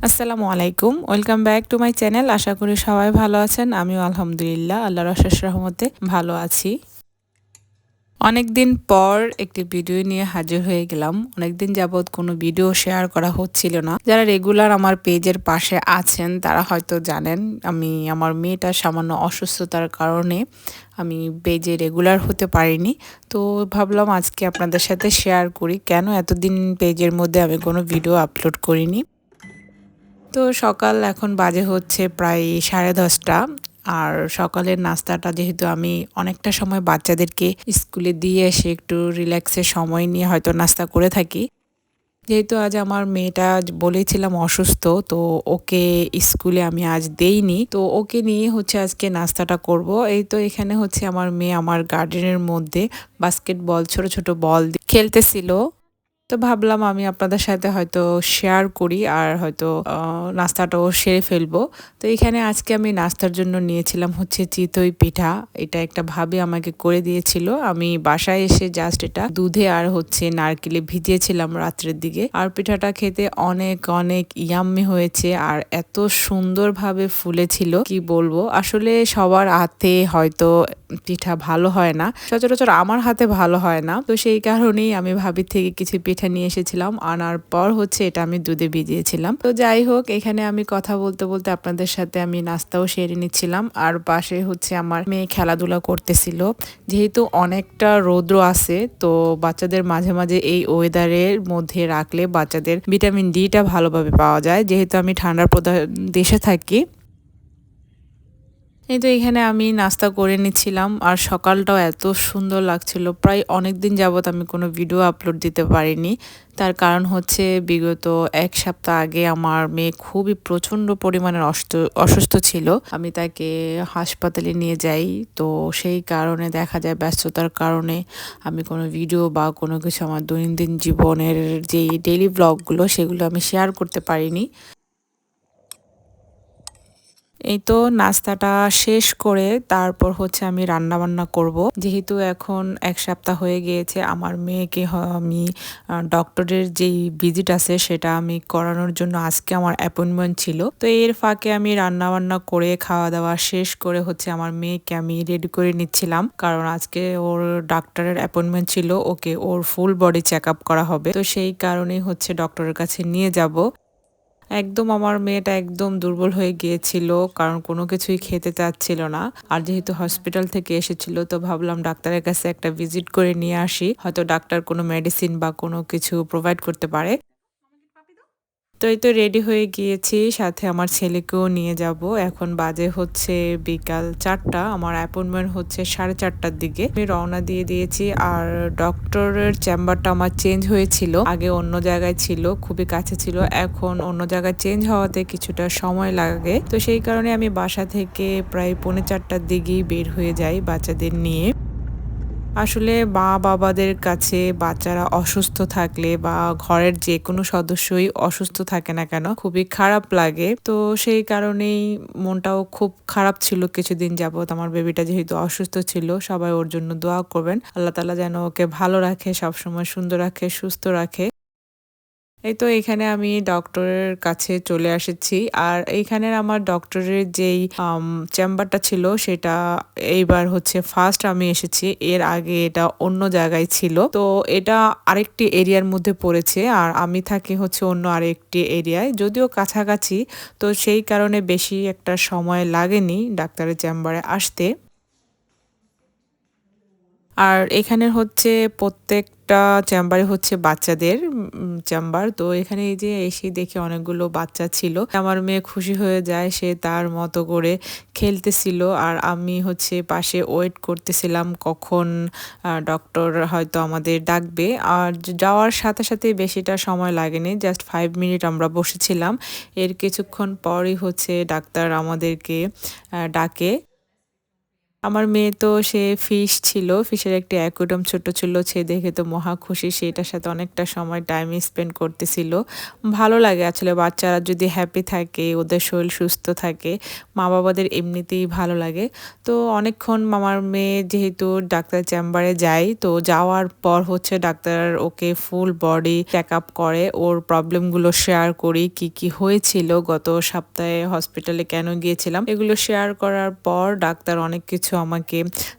আসসালামু আলাইকুম, welcome back to my channel. আশা করি সবাই ভালো আছেন। আমিও আলহামদুলিল্লাহ আল্লাহর অশেষ রহমতে ভালো আছি। অনেকদিন পর একটি ভিডিও নিয়ে হাজির হয়ে গেলাম। অনেকদিন যাবৎ কোনো ভিডিও শেয়ার করা হচ্ছিল না। যারা রেগুলার আমার পেজের পাশে আছেন তারা হয়তো জানেন আমার মেয়েটা সামান্য অসুস্থতার কারণে আমি পেজে রেগুলার হতে পারিনি। তো ভাবলাম আজকে আপনাদের সাথে শেয়ার করি কেন এতদিন পেজের মধ্যে আমি কোনো ভিডিও আপলোড করিনি। তো সকাল এখন বাজে হচ্ছে প্রায় 10:30। আর সকালের নাস্তাটা যেহেতু আমি অনেকটা সময় বাচ্চাদেরকে স্কুলে দিয়ে এসে একটু রিল্যাক্সের সময় নিয়ে হয়তো নাস্তা করে থাকি। যেহেতু আজ আমার মেয়েটা বলেছিলাম অসুস্থ, তো ওকে স্কুলে আমি আজ দেইনি, তো ওকে নিয়ে হচ্ছে আজকে নাস্তাটা করব। এই তো এখানে হচ্ছে আমার মেয়ে আমার গার্ডেনের মধ্যে বাস্কেটবল ছোট ছোট বল দিয়ে খেলতেছিল। তো ভাবলাম আমি আপনাদের সাথে হয়তো শেয়ার করি আর হয়তো নাস্তাটাও সেরে ফেলবো। তো এখানে আজকে আমি নাস্তার জন্য নিয়েছিলাম হচ্ছে চিতই পিঠা। এটা একটা ভাবি আমাকে করে দিয়েছিল। আমি বাসায় এসে জাস্ট এটা দুধে আর হচ্ছে নারকেলে ভিজিয়েছিলাম রাত্রের দিকে। আর পিঠাটা খেতে অনেক অনেক ইয়াম্মি হয়েছে আর এত সুন্দরভাবে ফুলেছিল কি বলবো। আসলে সবার হাতে হয়তো পিঠা ভালো হয় না, সচরাচর আমার হাতে ভালো হয় না। তো সেই কারণেই আমি ভাবির থেকে কিছু পিঠা নিয়ে এসেছিলাম। আনার পর হচ্ছে এটা আমি দুধে ভিজিয়েছিলাম। তো যাই হোক, এখানে আমি কথা বলতে বলতে আপনাদের সাথে আমি নাস্তাও সেরে নিচ্ছিলাম। আর পাশে হচ্ছে আমার মেয়ে খেলাধুলা করতেছিল। যেহেতু অনেকটা রৌদ্র আছে, তো বাচ্চাদের মাঝে মাঝে এই ওয়েদারের মধ্যে রাখলে বাচ্চাদের ভিটামিন ডিটা ভালোভাবে পাওয়া যায়, যেহেতু আমি ঠান্ডার প্রধান দেশে থাকি। এই তো এখানে আমি নাস্তা করে নিচ্ছিলাম আর সকালটাও এত সুন্দর লাগছিল। প্রায় অনেক দিন যাবৎ আমি কোনো ভিডিও আপলোড দিতে পারিনি। তার কারণ হচ্ছে বিগত 1 সপ্তাহ আগে আমার মেয়ে খুবই প্রচণ্ড পরিমাণে অসুস্থ ছিল। আমি তাকে হাসপাতালে নিয়ে যাই। তো সেই কারণে দেখা যায় ব্যস্ততার কারণে আমি কোনো ভিডিও বা কোনো কিছু আমার দৈনন্দিন জীবনের যেই ডেইলি ব্লগগুলো সেগুলো আমি শেয়ার করতে পারিনি। এই তো নাস্তাটা শেষ করে তারপর হচ্ছে আমি রান্না বান্না করব। যেহেতু এখন 1 সপ্তাহ হয়ে গিয়েছে আমার মেয়েকে আমি ডক্টরের যেই ভিজিট আছে সেটা আমি করানোর জন্য আজকে আমার অ্যাপয়েন্টমেন্ট ছিল। তো এর ফাঁকে আমি রান্না বান্না করে খাওয়া দাওয়া শেষ করে হচ্ছে আমার মেয়েকে আমি রেডি করে নিচ্ছিলাম, কারণ আজকে ওর ডাক্তারের অ্যাপয়েন্টমেন্ট ছিল, ওকে ওর ফুল বডি চেক আপ করা হবে। তো সেই কারণেই হচ্ছে ডক্টরের কাছে নিয়ে যাব। একদম আমার মেয়েটা একদম দুর্বল হয়ে গিয়েছিল, কারণ কোনো কিছুই খেতে চাচ্ছিল না। আর যেহেতু হসপিটাল থেকে এসেছিল, তো ভাবলাম ডাক্তারের কাছে একটা ভিজিট করে নিয়ে আসি, হয়তো ডাক্তার কোনো মেডিসিন বা কোনো কিছু প্রোভাইড করতে পারে। তো এই তো রেডি হয়ে গিয়েছি, সাথে আমার ছেলেকেও নিয়ে যাব। এখন বাজে হচ্ছে বিকাল 4টা, আমার অ্যাপয়েন্টমেন্ট হচ্ছে 4:30টার দিকে। আমি রওনা দিয়ে দিয়েছি। আর ডক্টরের চেম্বারটা আমার চেঞ্জ হয়েছিল, আগে অন্য জায়গায় ছিল, খুবই কাছে ছিল, এখন অন্য জায়গায় চেঞ্জ হওয়াতে কিছুটা সময় লাগে। তো সেই কারণে আমি বাসা থেকে প্রায় 3:45টার দিকেই বের হয়ে যাই বাচ্চাদের নিয়ে। আসলে মা-বাবাদের কাছে বাচ্চারা অসুস্থ থাকলে বা ঘরের যেকোনো সদস্যই অসুস্থ থাকে না কেন খুবই খারাপ লাগে। তো সেই কারণেই মনটাও খুব খারাপ ছিল কিছুদিন যাবৎ। আমার বেবিটা যেহেতু অসুস্থ ছিল, সবাই ওর জন্য দোয়া করবেন। আল্লাহ তাআলা যেন ওকে ভালো রাখে, সবসময় সুন্দর রাখে, সুস্থ রাখে। এই তো এখানে আমি ডক্টরের কাছে চলে এসেছি। আর এইখানের আমার ডক্টরের যেই চেম্বারটা ছিল সেটা এইবার হচ্ছে ফার্স্ট আমি এসেছি। এর আগে এটা অন্য জায়গায় ছিল। তো এটা আরেকটি এরিয়ার মধ্যে পড়েছে আর আমি থাকি হচ্ছে অন্য আরেকটি এরিয়ায়। যদিও কাছাকাছি, তো সেই কারণে বেশি একটা সময় লাগেনি ডাক্তারের চেম্বারে আসতে। আর এখানের হচ্ছে প্রত্যেকটা চেম্বারে হচ্ছে বাচ্চাদের চেম্বার। তো এখানে এই যে এসে দেখে অনেকগুলো বাচ্চা ছিল। আমার মেয়ে খুশি হয়ে যায়, সে তার মতো করে খেলতেছিল আর আমি হচ্ছে পাশে ওয়েট করতেছিলাম কখন ডক্টর হয়তো আমাদের ডাকবে। আর যাওয়ার সাথে সাথে বেশিটা সময় লাগেনি, জাস্ট 5 মিনিট আমরা বসেছিলাম। এর কিছুক্ষণ পরই হচ্ছে ডাক্তার আমাদেরকে ডাকে। আমার মেয়ে তো সে ফিশ ছিল, ফিশের একটি অ্যাকুয়ারিয়াম ছোট ছিল, সে দেখে তো মহা খুশি, সেটার সাথে অনেকটা সময় টাইম স্পেন্ড করতেছিল। ভালো লাগে আসলে বাচ্চারা যদি হ্যাপি থাকে, ওদের শরীর সুস্থ থাকে, মা বাবাদের এমনিতেই ভালো লাগে। তো অনেকক্ষণ আমার মেয়ে যেহেতু ডাক্তার চেম্বারে যায়, তো যাওয়ার পর হচ্ছে ডাক্তার ওকে ফুল বডি চেক আপ করে, ওর প্রবলেমগুলো শেয়ার করি, কি কি হয়েছিল গত সপ্তাহে হসপিটালে কেন গিয়েছিলাম, এগুলো শেয়ার করার পর ডাক্তার অনেক কিছু আমাকে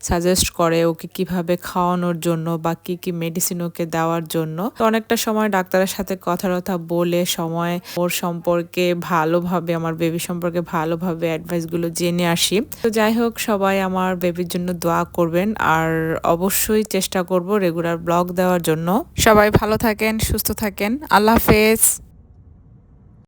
সাজেস্ট করে ওকে কিভাবে খাওয়ানোর জন্য বা কি কি মেডিসিন ওকে দেওয়ার জন্য। তো অনেকটা সময় ডাক্তারের সাথে কথা বলে সময় ওর সম্পর্কে ভালোভাবে, আমার বেবি সম্পর্কে ভালোভাবে অ্যাডভাইসগুলো জেনে আসি। তো যাই হোক, সবাই আমার বেবির জন্য দোয়া করবেন, আর অবশ্যই চেষ্টা করব রেগুলার ব্লগ দেওয়ার জন্য। সবাই ভালো থাকেন, সুস্থ থাকেন, আল্লাহ হাফেজ।